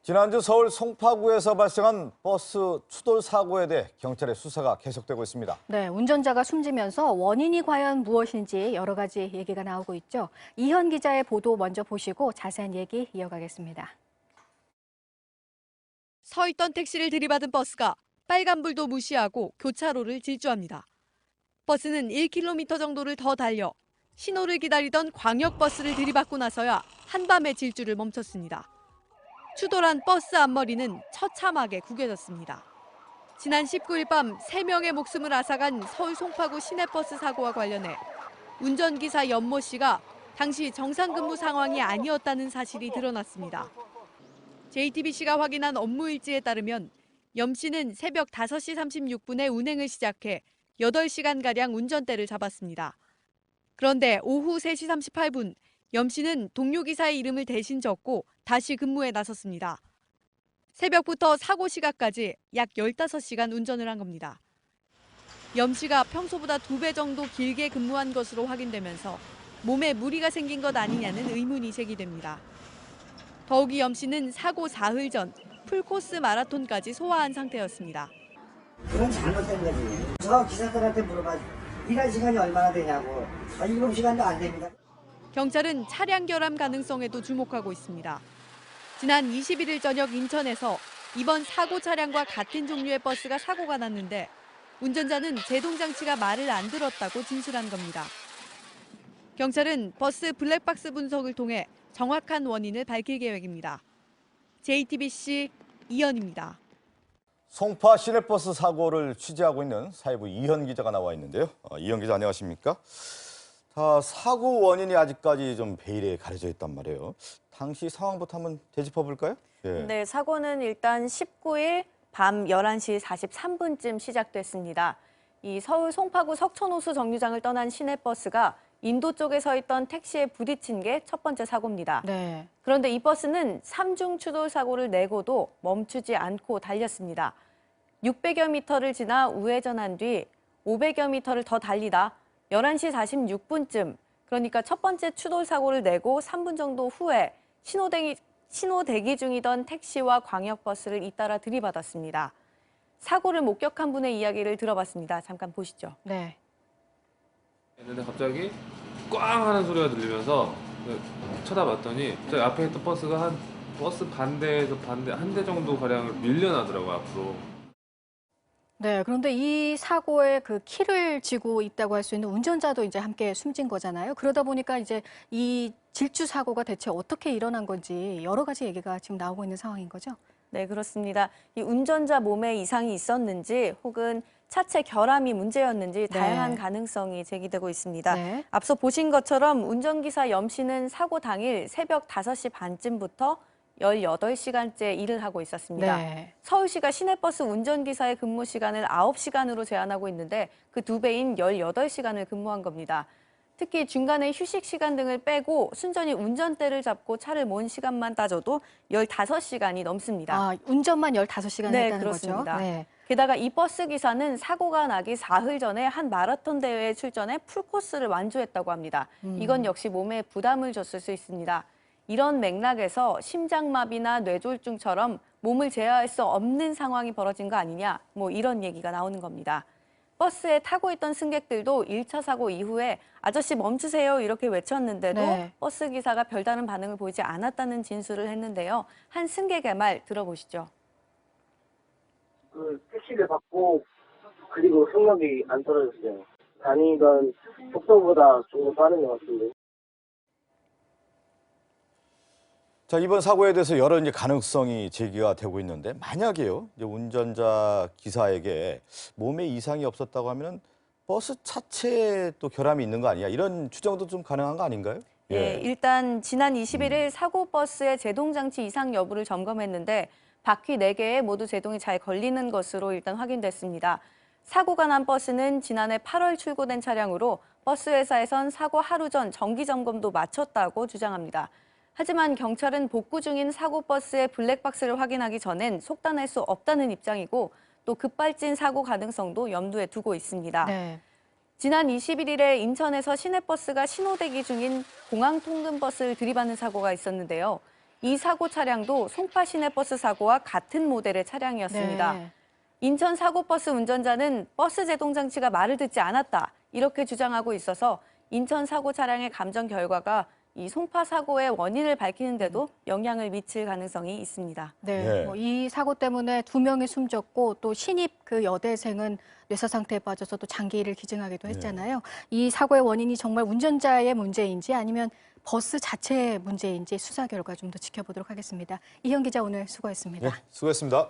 지난주 서울 송파구에서 발생한 버스 추돌 사고에 대해 경찰의 수사가 계속되고 있습니다. 네, 운전자가 숨지면서 원인이 과연 무엇인지 여러 가지 얘기가 나오고 있죠. 이현 기자의 보도 먼저 보시고 자세한 얘기 이어가겠습니다. 서 있던 택시를 들이받은 버스가 빨간불도 무시하고 교차로를 질주합니다. 버스는 1km 정도를 더 달려 신호를 기다리던 광역버스를 들이받고 나서야 한밤에 질주를 멈췄습니다. 추돌한 버스 앞머리는 처참하게 구겨졌습니다. 지난 19일 밤 3명의 목숨을 앗아간 서울 송파구 시내버스 사고와 관련해 운전기사 연모 씨가 당시 정상근무 상황이 아니었다는 사실이 드러났습니다. JTBC가 확인한 업무 일지에 따르면 염 씨는 새벽 5시 36분에 운행을 시작해 8시간가량 운전대를 잡았습니다. 그런데 오후 3시 38분 염 씨는 동료 기사의 이름을 대신 적고 다시 근무에 나섰습니다. 새벽부터 사고 시각까지 약 15시간 운전을 한 겁니다. 염 씨가 평소보다 2배 정도 길게 근무한 것으로 확인되면서 몸에 무리가 생긴 것 아니냐는 의문이 제기됩니다. 더욱이 염 씨는 사고 사흘 전 풀코스 마라톤까지 소화한 상태였습니다. 그건 잘못된 거지. 저 기사들한테 물어봐. 일할 시간이 얼마나 되냐고. 7시간도 안 됩니다. 경찰은 차량 결함 가능성에도 주목하고 있습니다. 지난 21일 저녁 인천에서 이번 사고 차량과 같은 종류의 버스가 사고가 났는데 운전자는 제동장치가 말을 안 들었다고 진술한 겁니다. 경찰은 버스 블랙박스 분석을 통해 정확한 원인을 밝힐 계획입니다. JTBC 이현입니다. 송파 시내버스 사고를 취재하고 있는 사회부 이현 기자가 나와 있는데요. 이현 기자 안녕하십니까? 사고 원인이 아직까지 좀 베일에 가려져 있단 말이에요. 당시 상황부터 한번 되짚어 볼까요? 네, 사고는 일단 19일 밤 11시 43분쯤 시작됐습니다. 이 서울 송파구 석촌호수 정류장을 떠난 시내버스가 인도 쪽에 서 있던 택시에 부딪힌 게 첫 번째 사고입니다. 네. 그런데 이 버스는 3중 추돌 사고를 내고도 멈추지 않고 달렸습니다. 600여 미터를 지나 우회전한 뒤 500여 미터를 더 달리다 11시 46분쯤, 그러니까 첫 번째 추돌 사고를 내고 3분 정도 후에 신호 대기 중이던 택시와 광역버스를 잇따라 들이받았습니다. 사고를 목격한 분의 이야기를 들어봤습니다. 잠깐 보시죠. 네. 했는데 갑자기 꽝 하는 소리가 들리면서 쳐다봤더니 저기 앞에 있던 버스가 버스 반대에서 한 대 정도 가량을 밀려나더라고요, 앞으로. 네, 그런데 이 사고에 그 키를 쥐고 있다고 할 수 있는 운전자도 이제 함께 숨진 거잖아요. 그러다 보니까 이제 이 질주 사고가 대체 어떻게 일어난 건지 여러 가지 얘기가 지금 나오고 있는 상황인 거죠? 네, 그렇습니다. 이 운전자 몸에 이상이 있었는지 혹은 차체 결함이 문제였는지 다양한 가능성이 제기되고 있습니다. 네. 앞서 보신 것처럼 운전기사 염 씨는 사고 당일 새벽 5시 반쯤부터 18시간째 일을 하고 있었습니다. 네. 서울시가 시내버스 운전기사의 근무 시간을 9시간으로 제한하고 있는데 그 2배인 18시간을 근무한 겁니다. 특히 중간에 휴식 시간 등을 빼고 순전히 운전대를 잡고 차를 몬 시간만 따져도 15시간이 넘습니다. 아, 운전만 15시간 네, 했다는 그렇습니다. 거죠? 네. 게다가 이 버스 기사는 사고가 나기 사흘 전에 한 마라톤 대회에 출전해 풀코스를 완주했다고 합니다. 이건 역시 몸에 부담을 줬을 수 있습니다. 이런 맥락에서 심장마비나 뇌졸중처럼 몸을 제어할 수 없는 상황이 벌어진 거 아니냐, 뭐 이런 얘기가 나오는 겁니다. 버스에 타고 있던 승객들도 1차 사고 이후에 아저씨 멈추세요 이렇게 외쳤는데도 네. 버스 기사가 별다른 반응을 보이지 않았다는 진술을 했는데요. 한 승객의 말 들어보시죠. 그 택시를 받고 그리고 승력이 안 떨어졌어요. 다니던 속도보다 조금 빠른 것 같은데. 자, 이번 사고에 대해서 여러 이제 가능성이 제기가 되고 있는데 만약에요, 이제 운전자 기사에게 몸에 이상이 없었다고 하면은 버스 차체에 또 결함이 있는 거 아니야? 이런 추정도 좀 가능한 거 아닌가요? 예, 일단 지난 21일 사고 버스의 제동장치 이상 여부를 점검했는데 바퀴 4개에 모두 제동이 잘 걸리는 것으로 일단 확인됐습니다. 사고가 난 버스는 지난해 8월 출고된 차량으로 버스 회사에선 사고 하루 전 정기 점검도 마쳤다고 주장합니다. 하지만 경찰은 복구 중인 사고 버스의 블랙박스를 확인하기 전엔 속단할 수 없다는 입장이고 또 급발진 사고 가능성도 염두에 두고 있습니다. 네. 지난 21일에 인천에서 시내버스가 신호대기 중인 공항통근버스를 들이받는 사고가 있었는데요. 이 사고 차량도 송파 시내버스 사고와 같은 모델의 차량이었습니다. 네. 인천 사고버스 운전자는 버스 제동 장치가 말을 듣지 않았다 이렇게 주장하고 있어서 인천 사고 차량의 감정 결과가 이 송파 사고의 원인을 밝히는데도 영향을 미칠 가능성이 있습니다. 네, 네. 이 사고 때문에 2명이 숨졌고 또 신입 그 여대생은 뇌사 상태에 빠져서 또 장기를 기증하기도 했잖아요. 이 사고의 원인이 정말 운전자의 문제인지 아니면 버스 자체의 문제인지 수사 결과 좀 더 지켜보도록 하겠습니다. 이현 기자 오늘 수고했습니다. 네, 수고했습니다.